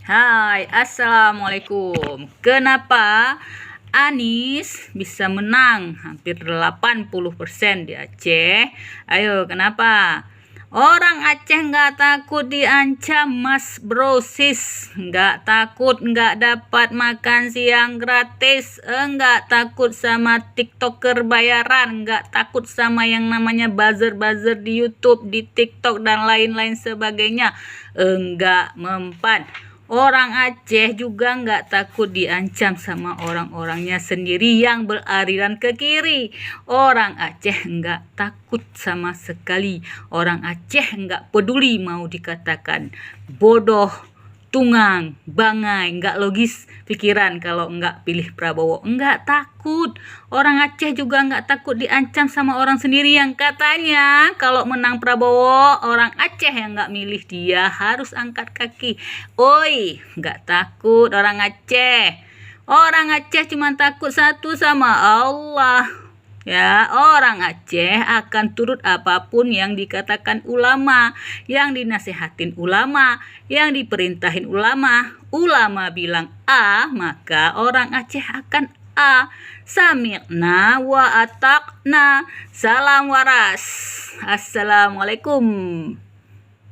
Hai, Assalamualaikum. Kenapa Anies bisa menang hampir 80% di Aceh? Ayo, kenapa? Orang Aceh nggak takut diancam Mas Brosis, nggak takut nggak dapat makan siang gratis, nggak takut sama TikToker bayaran, nggak takut sama yang namanya buzzer-buzzer di YouTube, di TikTok dan lain-lain sebagainya, enggak mempan. Orang Aceh juga nggak takut diancam sama orang-orangnya sendiri yang beraliran ke kiri. Orang Aceh nggak takut sama sekali. Orang Aceh nggak peduli mau dikatakan bodoh, tunggang, bangai, nggak logis pikiran kalau nggak pilih Prabowo. Nggak takut. Orang Aceh juga nggak takut diancam sama orang sendiri yang katanya kalau menang Prabowo, orang Aceh yang nggak milih dia harus angkat kaki. Oi, nggak takut orang Aceh. Orang Aceh cuma takut satu sama Allah. Ya, orang Aceh akan turut apapun yang dikatakan ulama, yang dinasehatin ulama, yang diperintahin ulama. Ulama bilang A, maka orang Aceh akan A. Sami'na wa ata'na. Salam waras. Assalamualaikum.